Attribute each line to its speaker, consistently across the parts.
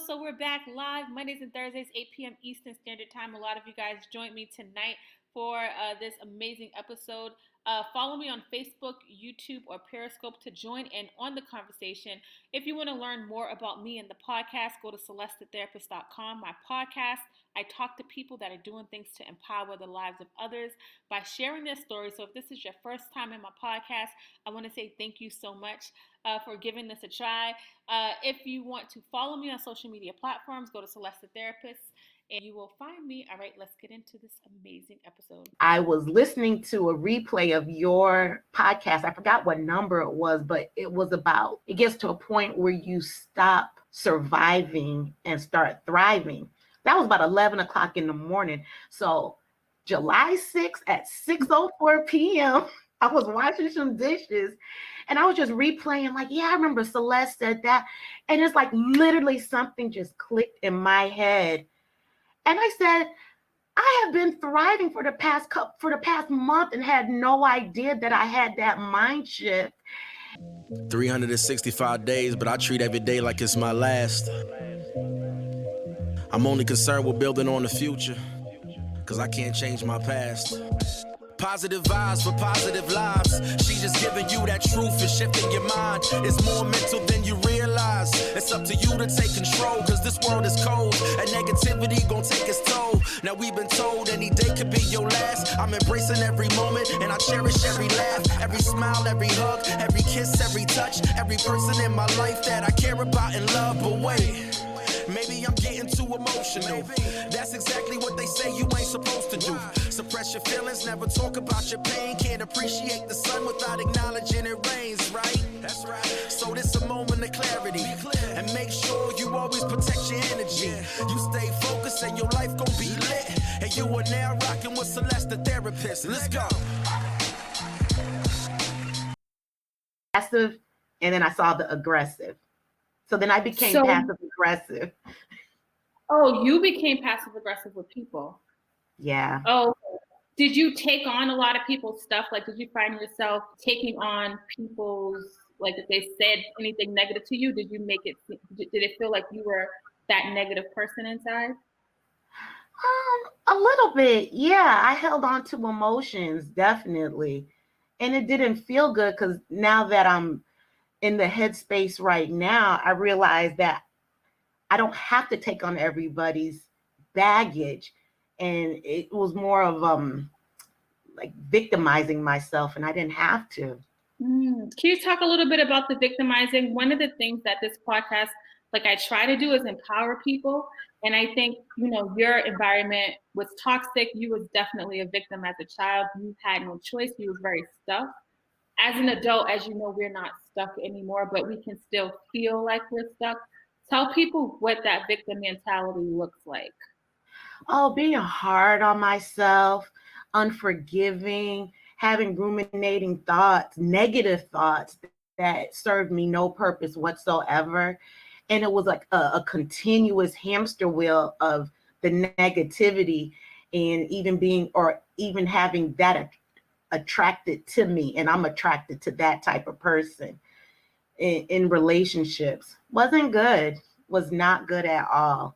Speaker 1: So we're back live Mondays and Thursdays, 8 p.m. Eastern Standard Time. A lot of you guys joined me tonight for this amazing episode. Follow me on Facebook, YouTube, or Periscope to join in on the conversation. If you want to learn more about me and the podcast, go to celestetherapist.com. My podcast, I talk to people that are doing things to empower the lives of others by sharing their stories. So if this is your first time in my podcast, I want to say thank you so much for giving this a try. If you want to follow me on social media platforms, go to Celeste the Therapist and you will find me. All right, let's get into this amazing episode.
Speaker 2: I was listening to a replay of your podcast. I forgot what number it was, but it was about, it gets to a point where you stop surviving and start thriving. That was about 11 o'clock in the morning. So July 6th at 6:04 p.m., I was washing some dishes and I was just replaying like, yeah, I remember Celeste said that. And it's like literally something just clicked in my head. And I said, I have been thriving for the past month and had no idea that I had that mind shift.
Speaker 3: 365 days, but I treat every day like it's my last. I'm only concerned with building on the future, cause I can't change my past. Positive vibes for positive lives. She just giving you that truth and shifting your mind. It's more mental than you realize. It's up to you to take control, cause this world is cold and negativity gon' take its toll. Now we've been told any day could be your last. I'm embracing every moment and I cherish every laugh, every smile, every hug, every kiss, every touch, every person in my life that I care about and love. But wait, maybe I'm getting too emotional. That's exactly what they say you ain't supposed to do. Suppress your feelings, never talk about your pain. Can't appreciate the sun without acknowledging it rains, right? That's right. So this a moment of clarity. And make sure you always protect your energy. You stay focused and your life gon' be lit. And you are now rocking with Celeste the Therapist. Let's go.
Speaker 2: Passive, and then I saw the aggressive. So then I became passive aggressive.
Speaker 1: Oh, you became passive aggressive with people.
Speaker 2: Yeah.
Speaker 1: Oh, did you take on a lot of people's stuff? Like, did you find yourself taking on people's, like, if they said anything negative to you, did it feel like you were that negative person inside?
Speaker 2: A little bit. Yeah. I held on to emotions, definitely. And it didn't feel good because now that I'm in the headspace right now, I realize that I don't have to take on everybody's baggage. And it was more of like victimizing myself, and I didn't have to.
Speaker 1: Can you talk a little bit about the victimizing? One of the things that this podcast, like I try to do, is empower people. And I think, your environment was toxic. You was definitely a victim as a child. You had no choice. You was very stuck. As an adult, as you know, we're not stuck anymore, but we can still feel like we're stuck. Tell people what that victim mentality looks like.
Speaker 2: Oh, being hard on myself, unforgiving, having ruminating thoughts, negative thoughts that served me no purpose whatsoever. And it was like a continuous hamster wheel of the negativity, and even having that attracted to me. And I'm attracted to that type of person in relationships. Wasn't good, was not good at all.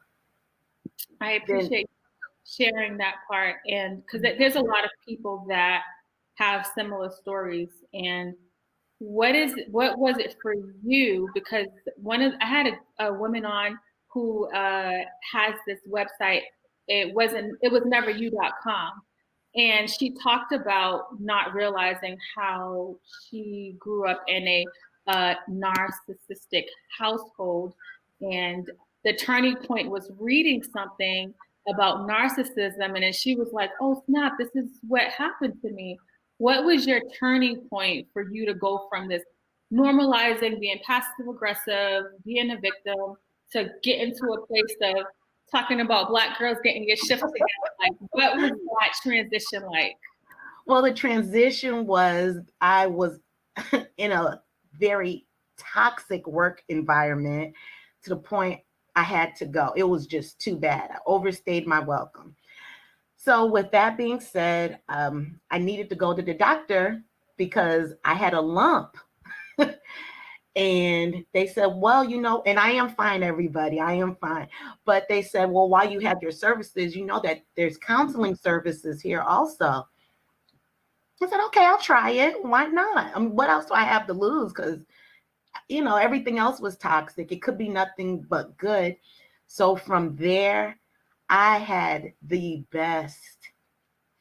Speaker 1: I appreciate sharing that part, and because there's a lot of people that have similar stories. And what was it for you? Because I had a woman on who has this website. It was neveryou.com, and she talked about not realizing how she grew up in a narcissistic household, and the turning point was reading something about narcissism, and then she was like, oh snap, this is what happened to me. What was your turning point for you to go from this normalizing being passive aggressive, being a victim, to get into a place of talking about Black girls getting your shift together? Like, what was that transition like?
Speaker 2: Well, the transition was, I was in a very toxic work environment to the point I had to go. It was just too bad. I overstayed my welcome. So with that being said, I needed to go to the doctor because I had a lump. And they said, well, and I am fine, everybody. I am fine. But they said, well, while you have your services, you know that there's counseling services here also. I said, okay, I'll try it. Why not? What else do I have to lose? Because, everything else was toxic. It could be nothing but good. So from there, I had the best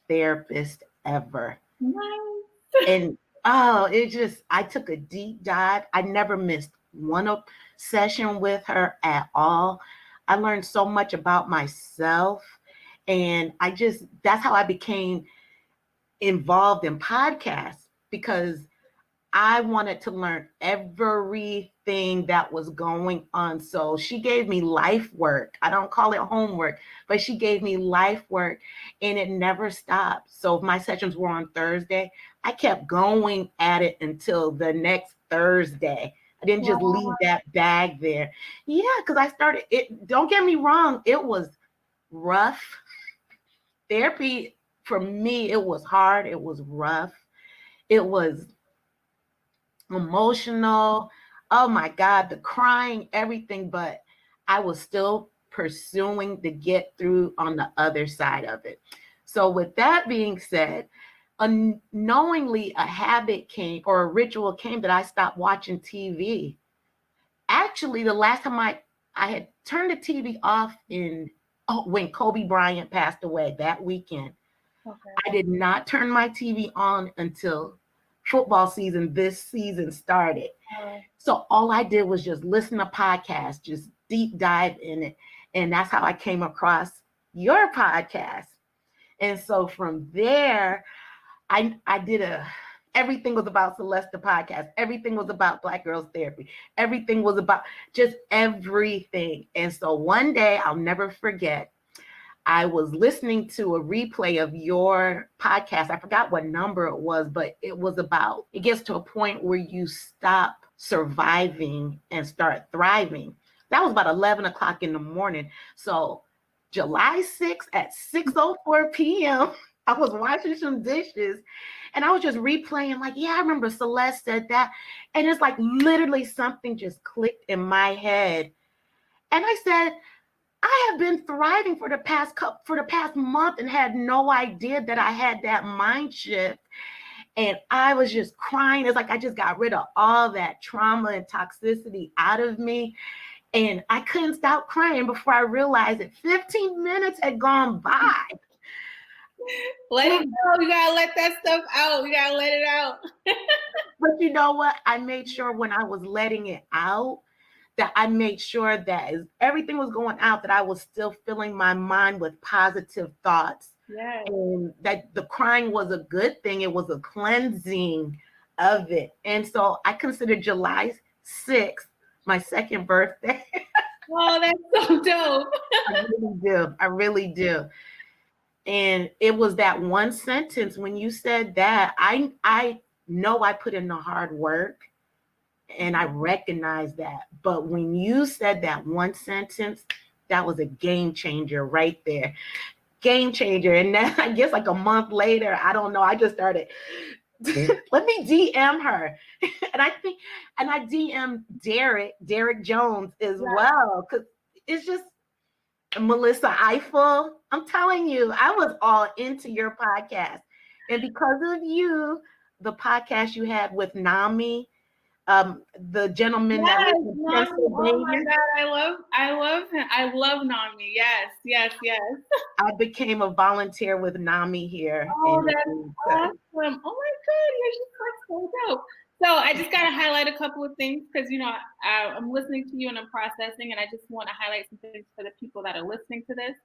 Speaker 2: therapist ever.
Speaker 1: Nice.
Speaker 2: And I took a deep dive. I never missed one session with her at all. I learned so much about myself. And that's how I became involved in podcasts, because I wanted to learn everything that was going on. So she gave me life work. I don't call it homework, but she gave me life work, and it never stopped. So if my sessions were on Thursday, I kept going at it until the next Thursday. I didn't just leave that bag there. Yeah, because I started it. Don't get me wrong. It was rough. Therapy for me, it was hard. It was rough. It was emotional. Oh my God, the crying, everything. But I was still pursuing to get through on the other side of it. So with that being said, unknowingly a habit came, or a ritual came, that I stopped watching TV. Actually, the last time I had turned the TV off when Kobe Bryant passed away that weekend.
Speaker 1: Okay.
Speaker 2: I did not turn my TV on until football season, this season, started. So all I did was just listen to podcasts, just deep dive in it. And that's how I came across your podcast. And so from there, I did everything was about Celeste podcast. Everything was about Black Girls Therapy. Everything was about just everything. And so one day, I'll never forget, I was listening to a replay of your podcast. I forgot what number it was, but it gets to a point where you stop surviving and start thriving. That was about 11 o'clock in the morning. So July 6th at 6:04 p.m., I was washing some dishes, and I was just replaying, like, yeah, I remember Celeste said that. And it's like literally something just clicked in my head. And I said, I have been thriving for the past month and had no idea that I had that mind shift. And I was just crying. It's like I just got rid of all that trauma and toxicity out of me. And I couldn't stop crying before I realized that 15 minutes had gone by.
Speaker 1: Let it go. You gotta let that stuff out. You gotta let it out.
Speaker 2: But you know what? I made sure when I was letting it out, that I made sure that as everything was going out, that I was still filling my mind with positive thoughts.
Speaker 1: Yes.
Speaker 2: And that the crying was a good thing. It was a cleansing of it. And so I consider July 6th my second birthday.
Speaker 1: Oh, that's so dope.
Speaker 2: I really do. And it was that one sentence when you said that, I know I put in the hard work, and I recognize that. But when you said that one sentence, that was a game changer right there. Game changer. And then I guess like a month later, I don't know, I just started, let me DM her. And I DM Derek Jones as well. Because it's just Melissa Eiffel. I'm telling you, I was all into your podcast. And because of you, the podcast you had with Nami, the gentleman that lives in Pennsylvania.
Speaker 1: Oh my God, I love him. I love Nami. Yes.
Speaker 2: I became a volunteer with Nami here.
Speaker 1: Oh, that's awesome. Oh my God, you're just so dope. So I just got to highlight a couple of things because, I'm listening to you and I'm processing, and I just want to highlight some things for the people that are listening to this.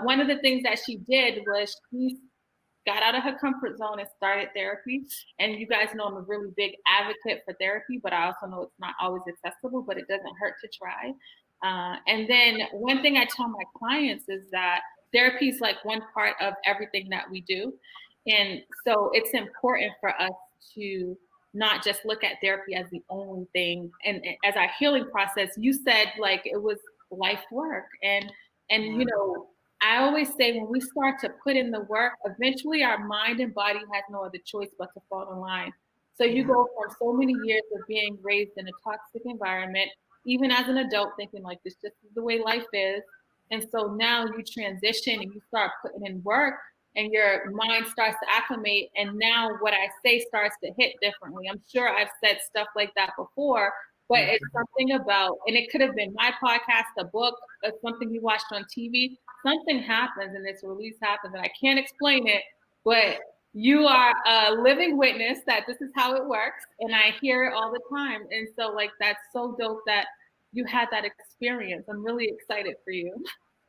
Speaker 1: One of the things that she did was she got out of her comfort zone and started therapy. And you guys know I'm a really big advocate for therapy, but I also know it's not always accessible, but it doesn't hurt to try. And then one thing I tell my clients is that therapy is like one part of everything that we do. And so it's important for us to not just look at therapy as the only thing. And as our healing process, you said like it was life work. And I always say when we start to put in the work, eventually our mind and body has no other choice but to fall in line. So you go from so many years of being raised in a toxic environment, even as an adult, thinking like this just is the way life is. And so now you transition and you start putting in work and your mind starts to acclimate. And now what I say starts to hit differently. I'm sure I've said stuff like that before, but it's something about, and it could have been my podcast, a book, or something you watched on TV. Something happens and this release happens, and I can't explain it, but you are a living witness that this is how it works, and I hear it all the time. And so, like, that's so dope that you had that experience. I'm really excited for you.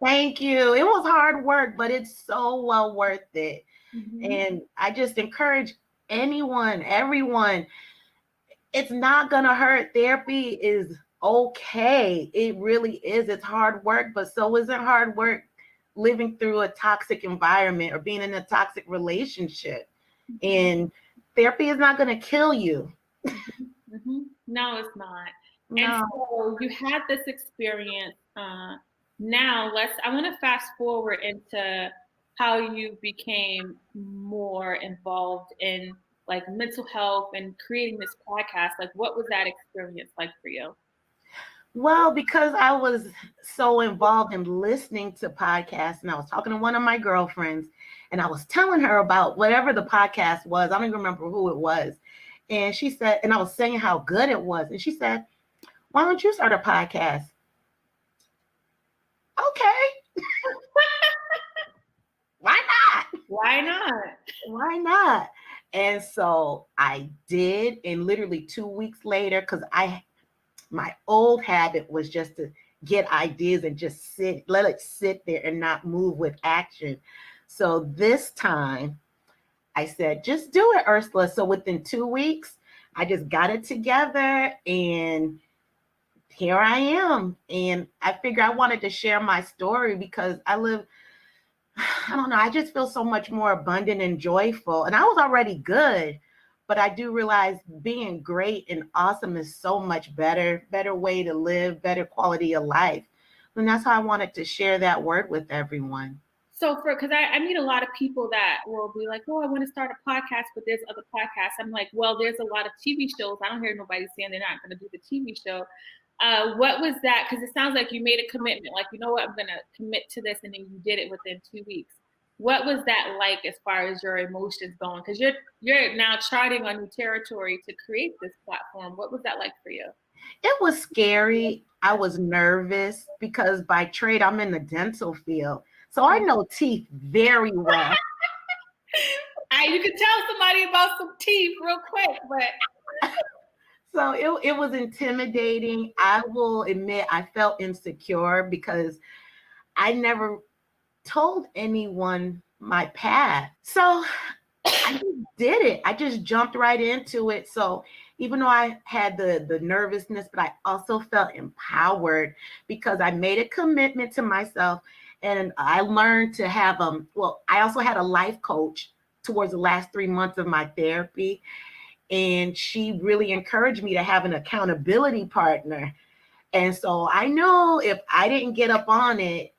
Speaker 2: Thank you. It was hard work, but it's so well worth it.
Speaker 1: Mm-hmm.
Speaker 2: And I just encourage anyone, everyone, it's not going to hurt. Therapy is okay. It really is. It's hard work, but so isn't hard work living through a toxic environment or being in a toxic relationship. And therapy is not going to kill you.
Speaker 1: Mm-hmm. No, it's not.
Speaker 2: No.
Speaker 1: And so you had this experience. Now I want to fast forward into how you became more involved in like mental health and creating this podcast. Like, what was that experience like for you?
Speaker 2: Well, because I was so involved in listening to podcasts, and I was talking to one of my girlfriends, and I was telling her about whatever the podcast was. I don't even remember who it was. And she said, and I was saying how good it was. And she said, why don't you start a podcast? Okay. Why not?
Speaker 1: Why not?
Speaker 2: Why not? And so I did. And literally 2 weeks later, because my old habit was just to get ideas and just let it sit there and not move with action. So this time I said, just do it, Ursula. So within 2 weeks, I just got it together and here I am. And I figured I wanted to share my story because I don't know, I just feel so much more abundant and joyful. And I was already good, but I do realize being great and awesome is so much better way to live, better quality of life. And that's how I wanted to share that word with everyone.
Speaker 1: So because I meet a lot of people that will be like, oh, I want to start a podcast, but there's other podcasts. I'm like, well, there's a lot of TV shows. I don't hear nobody saying they're not going to do the TV show. What was that? Because it sounds like you made a commitment, like, you know what, I'm going to commit to this, and then you did it within 2 weeks. What was that like as far as your emotions going? Because you're now charting on new territory to create this platform. What was that like for you?
Speaker 2: It was scary. I was nervous because by trade, I'm in the dental field. So I know teeth very well.
Speaker 1: You could tell somebody about some teeth real quick, but...
Speaker 2: So it was intimidating. I will admit I felt insecure because I never told anyone my path. So I just did it. I just jumped right into it. So even though I had the nervousness, but I also felt empowered because I made a commitment to myself. And I learned to have, I also had a life coach towards the last 3 months of my therapy. And she really encouraged me to have an accountability partner. And so I knew if I didn't get up on it,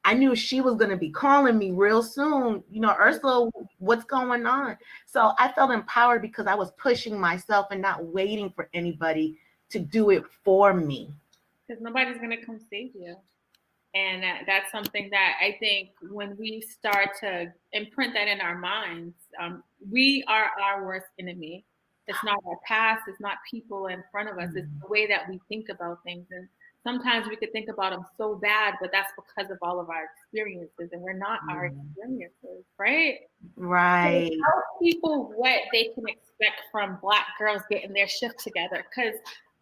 Speaker 2: I knew she was going to be calling me real soon. You know, Ursula, what's going on? So I felt empowered because I was pushing myself and not waiting for anybody to do it for me.
Speaker 1: Because nobody's going to come save you. And that's something that I think when we start to imprint that in our minds, we are our worst enemy. It's not our past. It's not people in front of us. It's the way that we think about things. And sometimes we could think about them so bad, but that's because of all of our experiences, and we're not our experiences, right?
Speaker 2: Right.
Speaker 1: So tell people what they can expect from Black girls getting their shift together, because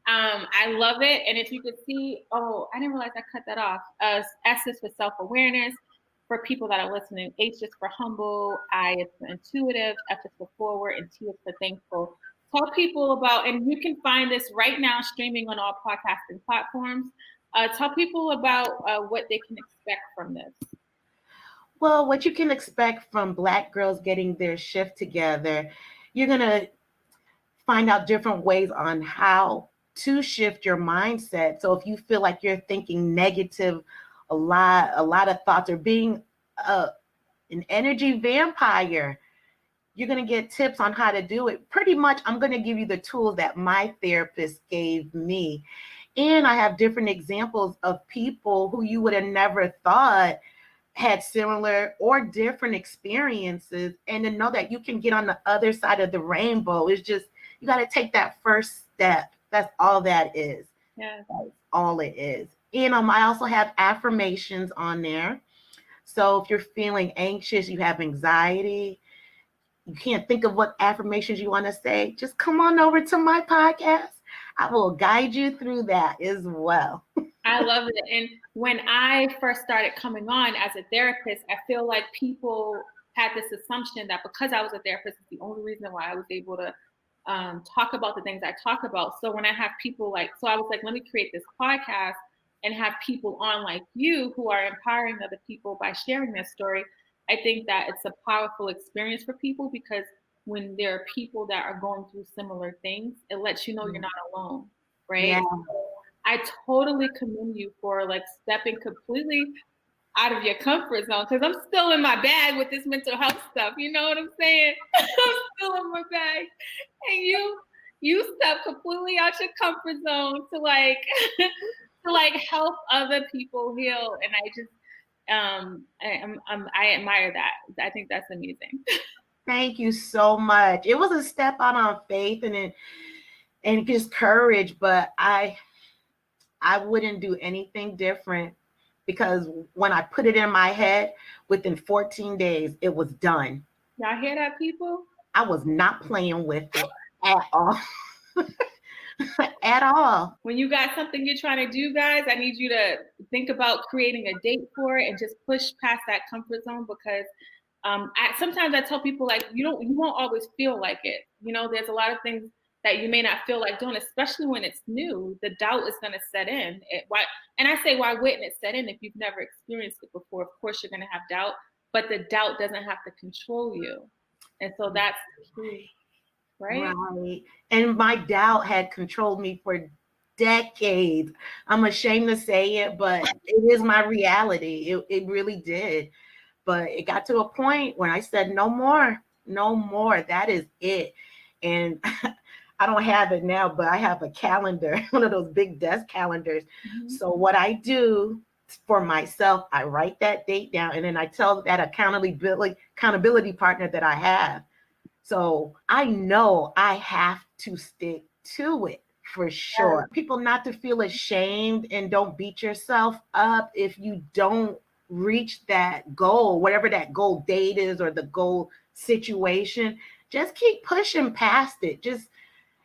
Speaker 1: I love it. And if you could see, I didn't realize I cut that off. S is for self-awareness. For people that are listening, H is for humble, I is for intuitive, F is for forward, and T is for thankful. Tell people about, and you can find this right now streaming on all podcasting platforms. Tell people about what they can expect from this.
Speaker 2: Well, what you can expect from Black girls getting their shift together, you're going to find out different ways on how to shift your mindset. So if you feel like you're thinking negative, a lot of thoughts, or being an energy vampire, You're going to get tips on how to do it. Pretty much, I'm going to give you the tools that my therapist gave me. And I have different examples of people who you would have never thought had similar or different experiences. And to know that you can get on the other side of the rainbow is just, you got to take that first step. That's all that is.
Speaker 1: Yeah.
Speaker 2: That's all it is. And I also have affirmations on there. So if you're feeling anxious, you have anxiety, you can't think of what affirmations you want to say, just come on over to my podcast. I will guide you through that as well.
Speaker 1: I love it. And when I first started coming on as a therapist, I feel like people had this assumption that because I was a therapist, it's the only reason why I was able to talk about the things I talk about. So when I have people so I was like, let me create this podcast and have people on like you who are empowering other people by sharing their story. I think that it's a powerful experience for people, because when there are people that are going through similar things, it lets you know you're not alone, right?
Speaker 2: Yeah.
Speaker 1: I totally commend you for stepping completely out of your comfort zone, because I'm still in my bag with this mental health stuff. You know what I'm saying? I'm still in my bag. And you step completely out your comfort zone to to help other people heal. And I just I admire that. I think that's amazing.
Speaker 2: Thank you so much. It was a step out on faith and just courage, but I wouldn't do anything different, because when I put it in my head, within 14 days, it was done.
Speaker 1: Y'all hear that, people?
Speaker 2: I was not playing with it at all. At all.
Speaker 1: When you got something you're trying to do, guys, I need you to think about creating a date for it and just push past that comfort zone, because sometimes I tell people you won't always feel like it. There's a lot of things that you may not feel like doing, especially when it's new. The doubt is going to set in. And I say, why wouldn't it set in if you've never experienced it before? Of course, you're going to have doubt, but the doubt doesn't have to control you. And so that's the key. Right.
Speaker 2: And my doubt had controlled me for decades. I'm ashamed to say it, but it is my reality. It really did. But it got to a point when I said, no more. That is it. And I don't have it now, but I have a calendar, one of those big desk calendars. Mm-hmm. So what I do for myself, I write that date down, and then I tell that accountability partner that I have. So I know I have to stick to it for sure. Yeah. People not to feel ashamed, and don't beat yourself up if you don't reach that goal, whatever that goal date is or the goal situation. Just keep pushing past it. Just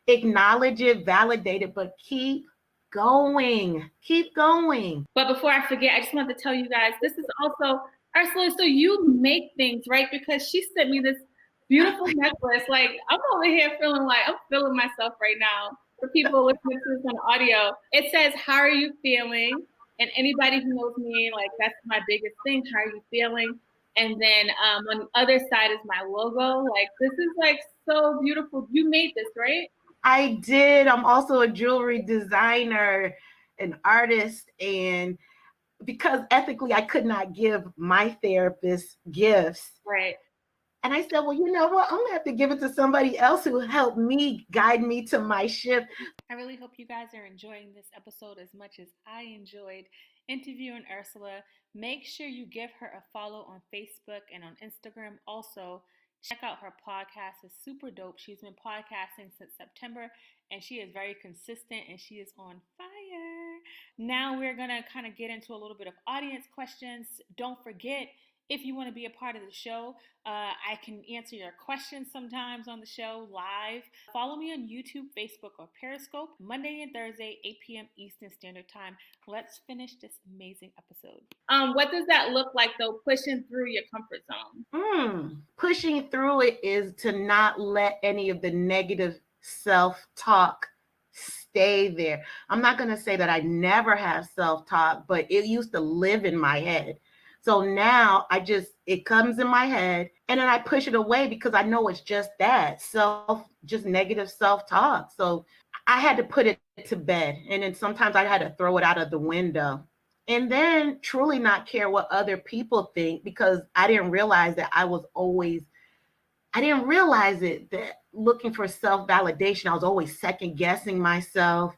Speaker 2: acknowledge it, validate it, but keep going. Keep going.
Speaker 1: But before I forget, I just want to tell you guys, this is also Ursula. So you make things, right? Because she sent me this beautiful necklace. I'm over here feeling I'm feeling myself right now. For people listening to this on audio, it says, how are you feeling? And anybody who knows me, that's my biggest thing. How are you feeling? And then on the other side is my logo. This is so beautiful. You made this, right?
Speaker 2: I did. I'm also a jewelry designer, an artist, and because ethically I could not give my therapist gifts.
Speaker 1: Right.
Speaker 2: And I said, well, you know what? I'm going to have to give it to somebody else who helped me, guide me to my ship.
Speaker 1: I really hope you guys are enjoying this episode as much as I enjoyed interviewing Ursula. Make sure you give her a follow on Facebook and on Instagram. Also, check out her podcast. It's super dope. She's been podcasting since September, and she is very consistent, and she is on fire. Now we're going to kind of get into a little bit of audience questions. Don't forget, if you want to be a part of the show, I can answer your questions sometimes on the show live. Follow me on YouTube, Facebook, or Periscope, Monday and Thursday, 8 p.m. Eastern Standard Time. Let's finish this amazing episode. What does that look like, though, pushing through your comfort zone?
Speaker 2: Pushing through it is to not let any of the negative self-talk stay there. I'm not going to say that I never have self-talk, but it used to live in my head. So now it comes in my head, and then I push it away because I know it's just that just negative self-talk. So I had to put it to bed, and then sometimes I had to throw it out of the window, and then truly not care what other people think, because I didn't realize that I was always I didn't realize it, that looking for self-validation, I was always second guessing myself.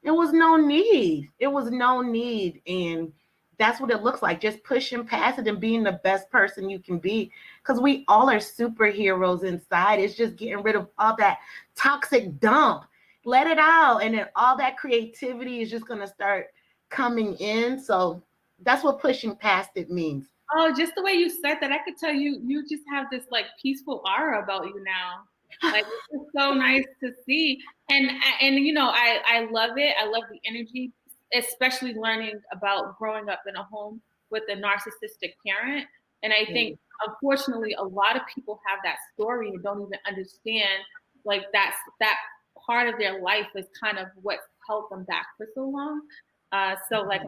Speaker 2: There was no need. It was no need. And that's what it looks like, just pushing past it and being the best person you can be. Because we all are superheroes inside. It's just getting rid of all that toxic dump. Let it out. And then all that creativity is just going to start coming in. So that's what pushing past it means.
Speaker 1: Oh, just the way you said that, I could tell you just have this like peaceful aura about you now. Like it's just so nice to see. And you know, I love it. I love the energy, especially learning about growing up in a home with a narcissistic parent. And I think unfortunately a lot of people have that story and don't even understand like that part of their life is kind of what held them back for so long. So like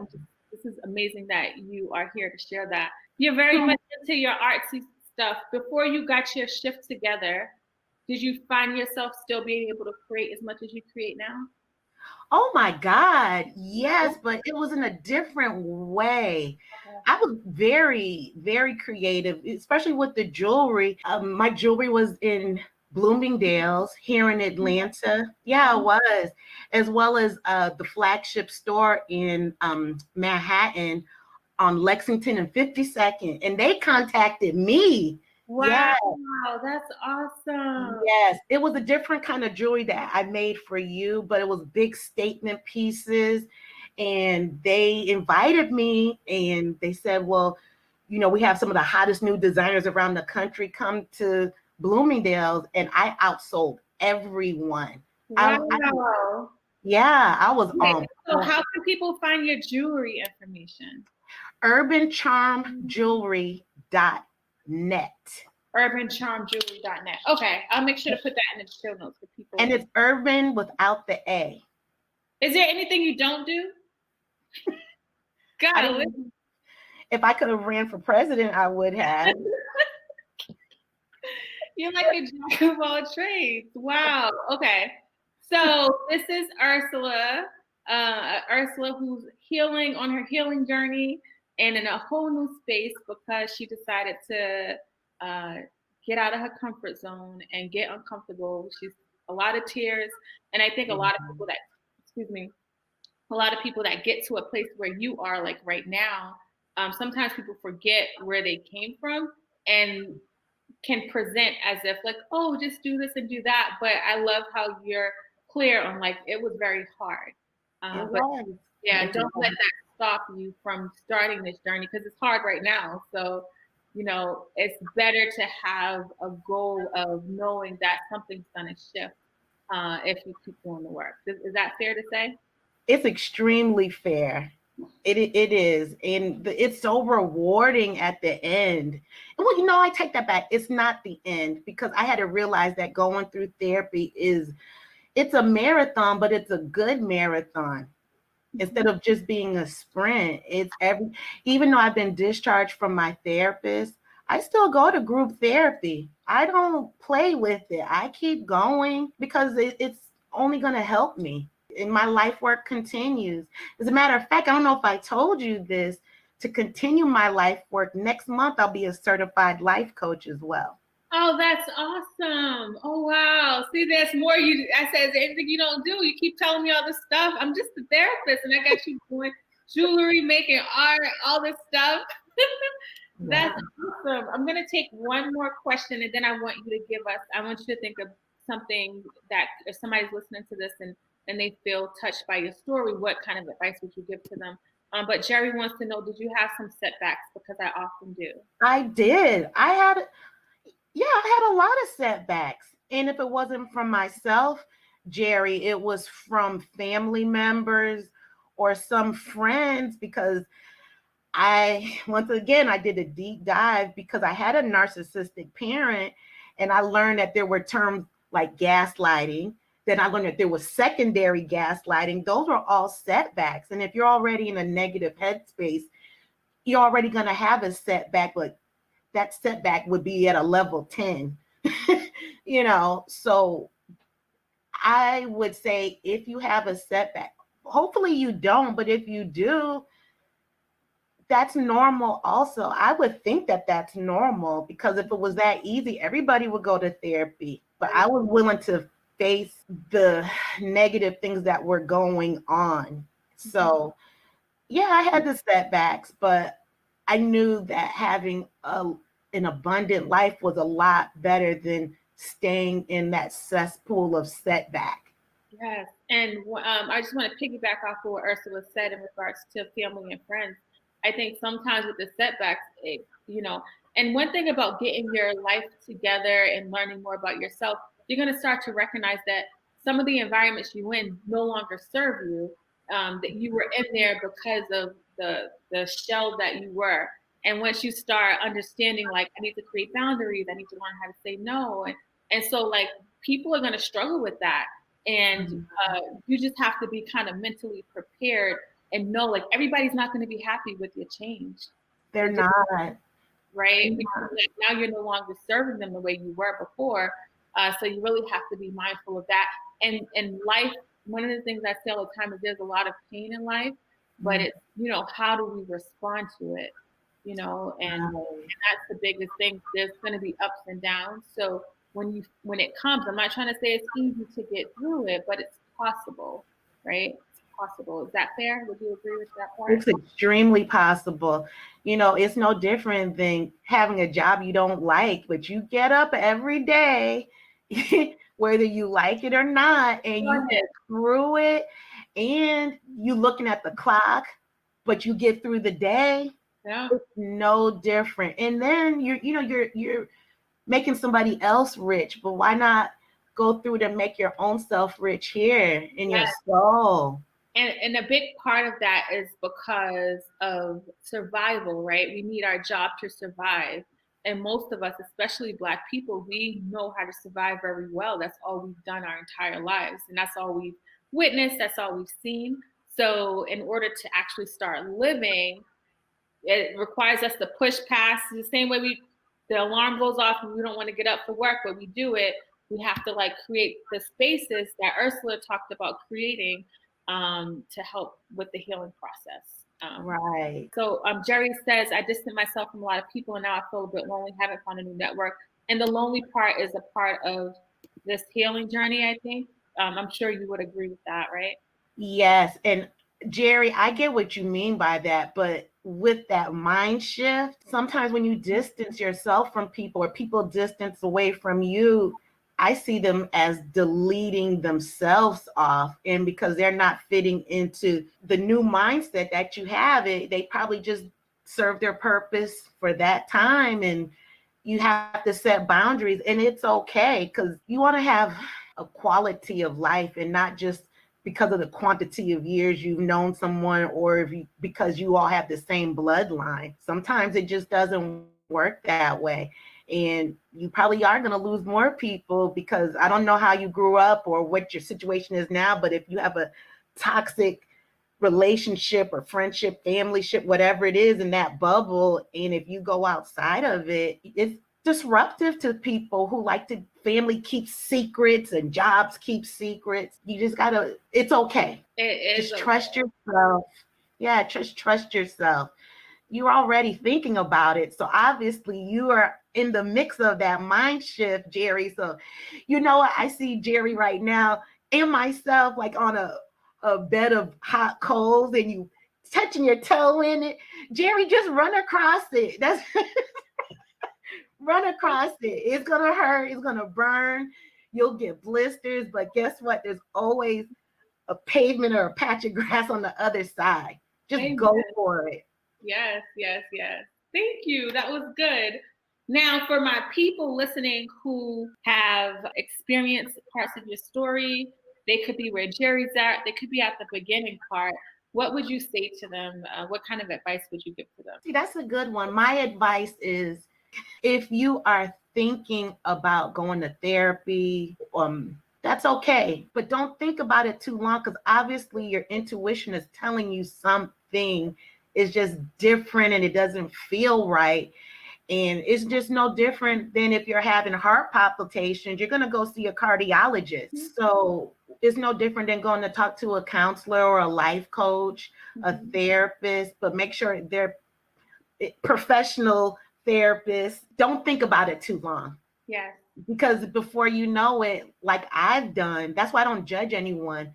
Speaker 1: this is amazing that you are here to share that. You're very much into your artsy stuff. Before you got your shift together, did you find yourself still being able to create as much as you create now?
Speaker 2: Oh my God, yes, but it was in a different way. I was very, very creative, especially with the jewelry. My jewelry was in Bloomingdale's here in Atlanta. Yeah, it was, as well as the flagship store in Manhattan on Lexington and 52nd. And they contacted me.
Speaker 1: Wow,
Speaker 2: Yes.
Speaker 1: that's awesome.
Speaker 2: Yes, it was a different kind of jewelry that I made for you, but it was big statement pieces. And they invited me and they said, well, you know, we have some of the hottest new designers around the country come to Bloomingdale's, and I outsold everyone.
Speaker 1: Wow.
Speaker 2: I was on.
Speaker 1: So how can people find your jewelry information?
Speaker 2: urbancharmjewelry.net.
Speaker 1: urbancharmjewelry.net. Okay, I'll make sure to put that in the show notes for people.
Speaker 2: And it's urban without the A.
Speaker 1: Is there anything you don't do? God,
Speaker 2: if I could have ran for president, I would have.
Speaker 1: You're like a jack of all trades. Wow. Okay. So this is Ursula. Ursula, who's healing on her healing journey and in a whole new space because she decided to get out of her comfort zone and get uncomfortable. She's a lot of tears. And I think a lot of people that, a lot of people that get to a place where you are like right now, sometimes people forget where they came from and can present as if like, oh, just do this and do that. But I love how you're clear on like, it was very hard. Don't let that stop you from starting this journey because it's hard right now. So, you know, it's better to have a goal of knowing that something's going to shift if you keep doing the work. Is that fair to say?
Speaker 2: It's extremely fair. It is. And it's so rewarding at the end. And well, you know, I take that back. It's not the end because I had to realize that going through therapy it's a marathon, but it's a good marathon. Instead of just being a sprint, even though I've been discharged from my therapist, I still go to group therapy. I don't play with it. I keep going because it's only going to help me. And my life work continues. As a matter of fact, I don't know if I told you this, to continue my life work, next month I'll be a certified life coach as well.
Speaker 1: Oh, that's awesome. Oh, wow. See, there's more. I said, is there anything you don't do? You keep telling me all this stuff. I'm just a therapist and I got you doing jewelry, making art, all this stuff. That's awesome. I'm going to take one more question and then I want you to think of something that if somebody's listening to this and they feel touched by your story, what kind of advice would you give to them? But Jerry wants to know, did you have some setbacks? Because I often do.
Speaker 2: I did. I had a lot of setbacks. And if it wasn't from myself, Jerry, it was from family members or some friends because I did a deep dive because I had a narcissistic parent and I learned that there were terms like gaslighting. Then I learned that there was secondary gaslighting. Those are all setbacks. And if you're already in a negative headspace, you're already going to have a setback, but that setback would be at a level 10, you know? So I would say if you have a setback, hopefully you don't, but if you do, that's normal also. I would think that that's normal, because if it was that easy, everybody would go to therapy. But I was willing to face the negative things that were going on. So yeah, I had the setbacks, but I knew that having an abundant life was a lot better than staying in that cesspool of setback.
Speaker 1: Yes. And I just want to piggyback off of what Ursula said in regards to family and friends. I think sometimes with the setbacks, and one thing about getting your life together and learning more about yourself, you're going to start to recognize that some of the environments you in no longer serve you, that you were in there because of the shell that you were. And once you start understanding, like, I need to create boundaries, I need to learn how to say no. And so, like, people are going to struggle with that. And you just have to be kind of mentally prepared and know, like, everybody's not going to be happy with your change.
Speaker 2: They're not.
Speaker 1: Right? Because now you're no longer serving them the way you were before. So you really have to be mindful of that. And life, one of the things I say all the time is there's a lot of pain in life, but it's, how do we respond to it? And that's the biggest thing. There's going to be ups and downs. So when it comes, I'm not trying to say it's easy to get through it, but it's possible, right? It's possible. Is that fair? Would you agree with that part?
Speaker 2: It's extremely possible. It's no different than having a job you don't like, but you get up every day, whether you like it or not, and you get through it, and you looking at the clock, but you get through the day.
Speaker 1: Yeah.
Speaker 2: It's no different. And then you're making somebody else rich, but why not go through to make your own self rich here in your soul?
Speaker 1: And a big part of that is because of survival, right? We need our job to survive. And most of us, especially Black people, we know how to survive very well. That's all we've done our entire lives. And that's all we've witnessed. That's all we've seen. So in order to actually start living, it requires us to push past the same way the alarm goes off and we don't want to get up for work, but we do it. We have to, like, create the spaces that Ursula talked about creating to help with the healing process.
Speaker 2: Right.
Speaker 1: So Jerry says, I distanced myself from a lot of people and now I feel a bit lonely, haven't found a new network. And the lonely part is a part of this healing journey, I think. I'm sure you would agree with that, right?
Speaker 2: Yes. And Jerry, I get what you mean by that, but with that mind shift, sometimes when you distance yourself from people or people distance away from you, I see them as deleting themselves off. And because they're not fitting into the new mindset that you have, they probably just serve their purpose for that time. And you have to set boundaries, and it's okay, because you want to have a quality of life and not just because of the quantity of years you've known someone, or because you all have the same bloodline. Sometimes it just doesn't work that way. And you probably are going to lose more people, because I don't know how you grew up or what your situation is now, but if you have a toxic relationship or friendship, familyship, whatever it is in that bubble, and if you go outside of it, it's disruptive to people who like to family keep secrets and jobs keep secrets. You just gotta, it's okay. Just trust yourself. Yeah, just trust yourself. You're already thinking about it. So obviously you are in the mix of that mind shift, Jerry. So, I see Jerry right now and myself like on a bed of hot coals, and you touching your toe in it. Jerry, just run across it. That's run across it. It's gonna hurt, it's gonna burn, you'll get blisters, but guess what? There's always a pavement or a patch of grass on the other side. Just go for it.
Speaker 1: Yes. Thank you. That was good. Now, for my people listening who have experienced parts of your story, they could be where Jerry's at, they could be at the beginning part. What would you say to them? What kind of advice would you give to them?
Speaker 2: See, that's a good one. My advice is, if you are thinking about going to therapy, that's okay, but don't think about it too long, because obviously your intuition is telling you something is just different and it doesn't feel right. And it's just no different than if you're having heart palpitations, you're going to go see a cardiologist. Mm-hmm. So it's no different than going to talk to a counselor or a life coach, a therapist, but make sure they're professional therapist, don't think about it too long.
Speaker 1: Yes.
Speaker 2: Because before you know it, like I've done, that's why I don't judge anyone.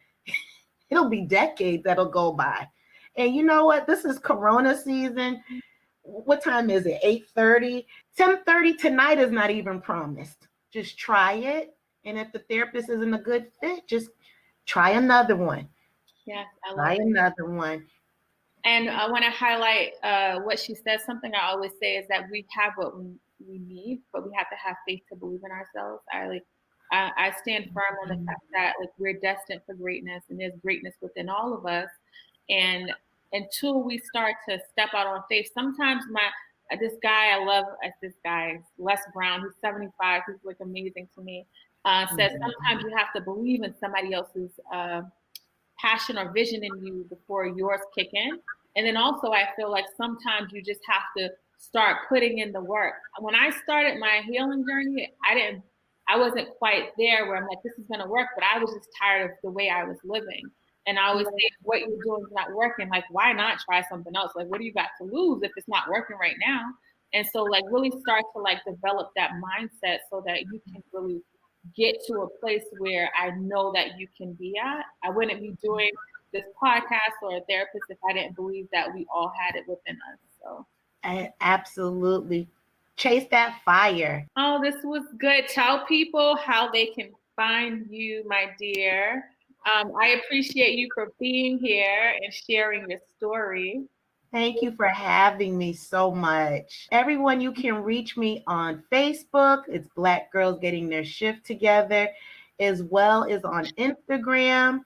Speaker 2: It'll be decades that'll go by. And you know what? This is Corona season. What time is it? 8:30? 10:30 tonight is not even promised. Just try it. And if the therapist isn't a good fit, just try another one.
Speaker 1: Yes, I love
Speaker 2: Try
Speaker 1: it.
Speaker 2: another one.
Speaker 1: And I want to highlight what she says. Something I always say is that we have what we need, but we have to have faith to believe in ourselves. I stand firm on the fact that like we're destined for greatness, and there's greatness within all of us. And until we start to step out on faith, sometimes this guy I love, this guy Les Brown, he's 75, he's like amazing to me. Says sometimes you have to believe in somebody else's passion or vision in you before yours kick in. And then also I feel like sometimes you just have to start putting in the work. When I started my healing journey, I wasn't quite there where I'm like, this is going to work, but I was just tired of the way I was living. And I always say, what you're doing is not working. Like, why not try something else? Like, what do you got to lose if it's not working right now? And so like really start to like develop that mindset so that you can really get to a place where I know that you can be at. I wouldn't be doing this podcast or a therapist if I didn't believe that we all had it within us. So
Speaker 2: absolutely. Chase that fire.
Speaker 1: Oh, this was good. Tell people how they can find you, my dear. I appreciate you for being here and sharing your story.
Speaker 2: Thank you for having me so much. Everyone, you can reach me on Facebook. It's Black Girls Getting Their Shift Together, as well as on Instagram.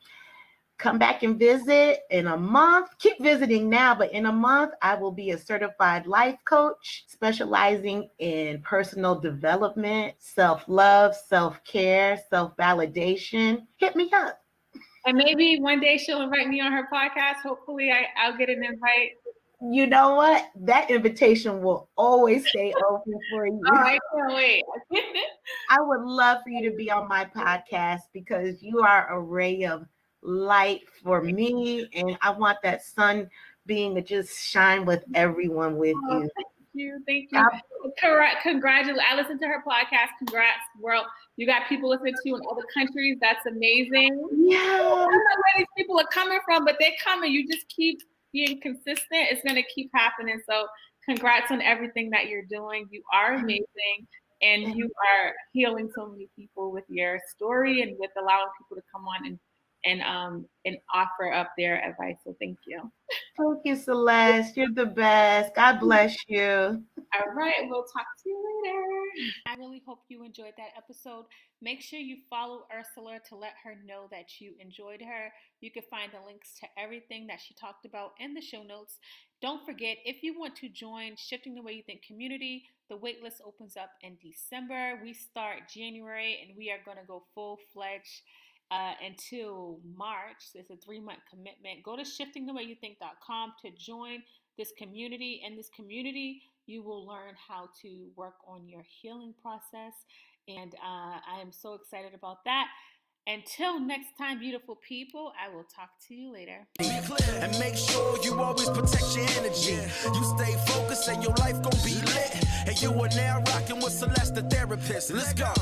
Speaker 2: Come back and visit in a month. Keep visiting now, but in a month, I will be a certified life coach specializing in personal development, self-love, self-care, self-validation. Hit me up.
Speaker 1: And maybe one day she'll invite me on her podcast. Hopefully I'll get an invite.
Speaker 2: You know what? That invitation will always stay open for you.
Speaker 1: Oh, I can't wait.
Speaker 2: I would love for you to be on my podcast because you are a ray of light for me. And I want that sun being to just shine with everyone with you.
Speaker 1: Thank you. Correct. Congratulations. I listened to her podcast. Congrats, world. You got people listening to you in other countries. That's amazing.
Speaker 2: Yeah.
Speaker 1: I don't know where these people are coming from, but they're coming. You just keep being consistent. It's going to keep happening. So congrats on everything that you're doing. You are amazing. And you are healing so many people with your story and with allowing people to come on and offer up their advice. So thank you.
Speaker 2: Thank you, Celeste. You're the best. God bless you.
Speaker 1: All right. We'll talk to you later. I really hope you enjoyed that episode. Make sure you follow Ursula to let her know that you enjoyed her. You can find the links to everything that she talked about in the show notes. Don't forget, if you want to join Shifting the Way You Think community, the waitlist opens up in December. We start January and we are going to go full-fledged until March. It's a 3-month commitment. Go to shiftingthewayouthink.com to join this community. In this community, you will learn how to work on your healing process. And I am so excited about that. Until next time, beautiful people, I will talk to you later.
Speaker 3: And make sure you always protect your energy. You stay focused and your life gon' be lit. And you are now rocking with Celeste, the therapist. Let's go.